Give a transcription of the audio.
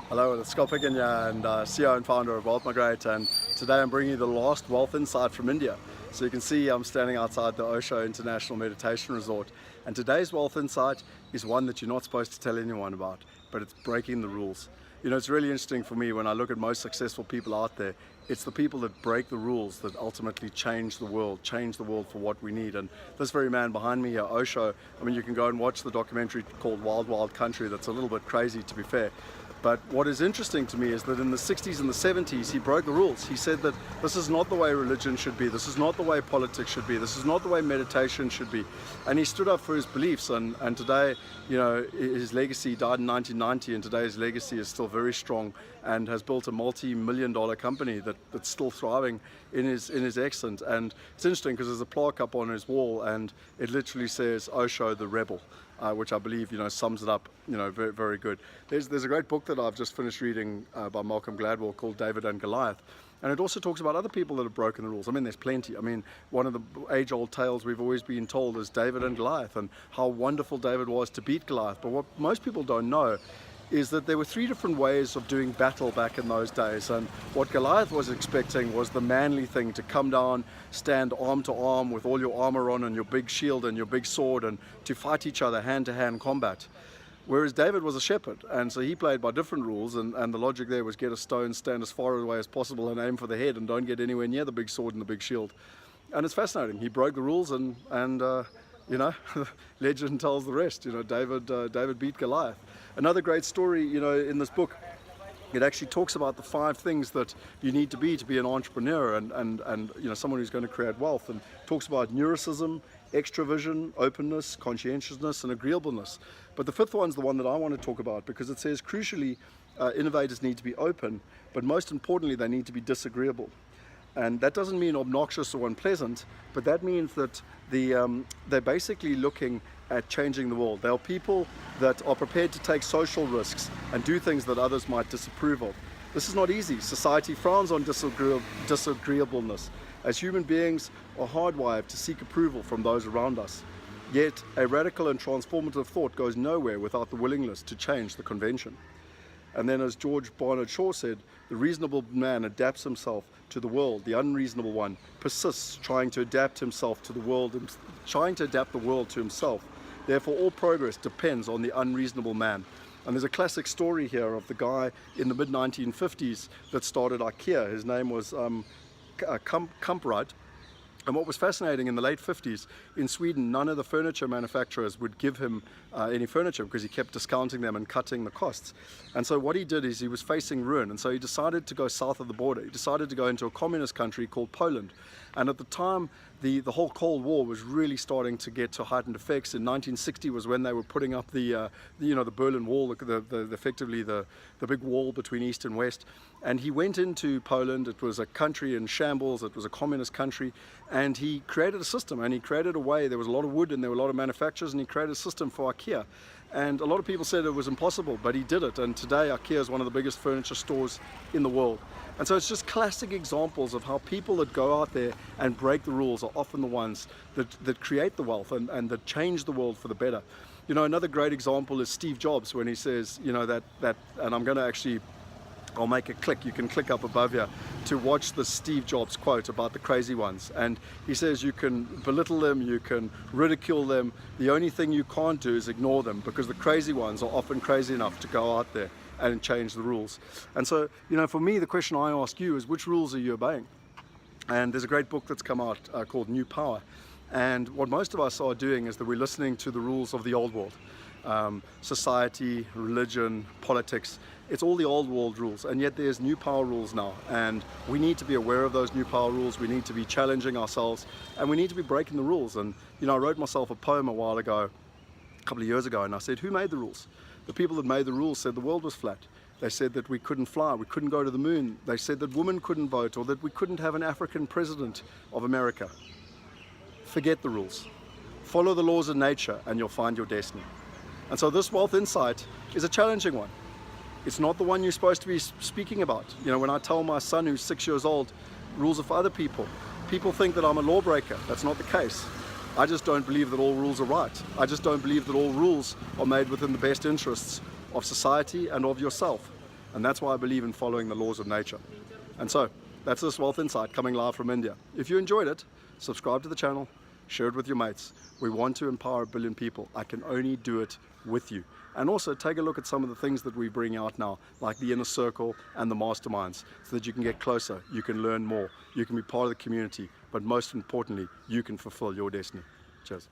Hello, it's Picken here, and CEO and founder of WealthE, and today I'm bringing you the last wealth insight from India. So you can see I'm standing outside the Osho International Meditation Resort, and today's wealth insight is one that you're not supposed to tell anyone about, but it's breaking the rules. You know, it's really interesting for me when I look at most successful people out there. It's the people that break the rules that ultimately change the world for what we need. And this very man behind me here, Osho, I mean, you can go and watch the documentary called Wild Wild Country. That's a little bit crazy, to be fair. But what is interesting to me is that in the 60s and the 70s, he broke the rules. He said that this is not the way religion should be. This is not the way politics should be. This is not the way meditation should be. And he stood up for his beliefs. And today, you know, his legacy died in 1990, and today his legacy is still very strong and has built a multi-million-dollar company that's still thriving in his excellence. And it's interesting because there's a plaque up on his wall, and it literally says Osho the Rebel. Which I believe, you know, sums it up, you know, very, very good. There's a great book that I've just finished reading by Malcolm Gladwell called David and Goliath, and it also talks about other people that have broken the rules. I mean, there's plenty. I mean, one of the age-old tales we've always been told is David and Goliath, and how wonderful David was to beat Goliath. But what most people don't know is that there were three different ways of doing battle back in those days, and what Goliath was expecting was the manly thing, to come down, stand arm to arm with all your armor on and your big shield and your big sword, and to fight each other hand-to-hand combat. Whereas David was a shepherd, and so he played by different rules, and the logic there was get a stone, stand as far away as possible and aim for the head, and don't get anywhere near the big sword and the big shield. And it's fascinating. He broke the rules, and you know, legend tells the rest. You know, David beat Goliath. Another great story, you know, in this book, it actually talks about the 5 things that you need to be an entrepreneur and you know, someone who's going to create wealth, and talks about neuroticism, extravision, openness, conscientiousness, and agreeableness. But the 5th one's the one that I want to talk about, because it says crucially, innovators need to be open, but most importantly, they need to be disagreeable. And that doesn't mean obnoxious or unpleasant, but that means that they're basically looking at changing the world. They are people that are prepared to take social risks and do things that others might disapprove of. This is not easy. Society frowns on disagreeableness. As human beings are hardwired to seek approval from those around us. Yet a radical and transformative thought goes nowhere without the willingness to change the convention. And then, as George Barnard Shaw said, the reasonable man adapts himself to the world. The unreasonable one persists, trying to adapt himself to the world, trying to adapt the world to himself. Therefore, all progress depends on the unreasonable man. And there's a classic story here of the guy in the mid-1950s that started IKEA. His name was Kamprad. And what was fascinating, in the late 50s in Sweden, none of the furniture manufacturers would give him any furniture because he kept discounting them and cutting the costs. And so what he did is he was facing ruin, and so he decided to go south of the border. He decided to go into a communist country called Poland. And at the time, the whole Cold War was really starting to get to heightened effects. In 1960 was when they were putting up the Berlin Wall, effectively the big wall between East and West. And he went into Poland. It was a country in shambles. It was a communist country. And he created a system, and he created a way. There was a lot of wood and there were a lot of manufacturers, and he created a system for IKEA. And a lot of people said it was impossible, but he did it. And today IKEA is one of the biggest furniture stores in the world. And so it's just classic examples of how people that go out there and break the rules are often the ones that create the wealth and that change the world for the better. You know, another great example is Steve Jobs, when he says, you know, that and I'm going to actually, I'll make a click, you can click up above here to watch the Steve Jobs quote about the crazy ones. And he says you can belittle them, you can ridicule them, the only thing you can't do is ignore them, because the crazy ones are often crazy enough to go out there and change the rules. And so, you know, for me, the question I ask you is, which rules are you obeying? And there's a great book that's come out called New Power. And what most of us are doing is that we're listening to the rules of the old world. Society, religion, politics, it's all the old world rules, and yet there's new power rules now, and we need to be aware of those new power rules. We need to be challenging ourselves, and we need to be breaking the rules. And you know, I wrote myself a poem a while ago, a couple of years ago, and I said, who made the rules? The people that made the rules said the world was flat. They said that we couldn't fly, we couldn't go to the moon. They said that women couldn't vote, or that we couldn't have an African president of America. Forget the rules. Follow the laws of nature and you'll find your destiny. And so this wealth insight is a challenging one. It's not the one you're supposed to be speaking about. You know, when I tell my son who's 6 years old, rules are for other people, people think that I'm a lawbreaker. That's not the case. I just don't believe that all rules are right. I just don't believe that all rules are made within the best interests of society and of yourself. And that's why I believe in following the laws of nature. And so, that's this Wealth Insight coming live from India. If you enjoyed it, subscribe to the channel, share it with your mates. We want to empower 1 billion people. I can only do it with you. And also take a look at some of the things that we bring out now, like the inner circle and the masterminds, so that you can get closer, you can learn more, you can be part of the community, but most importantly, you can fulfill your destiny. Cheers.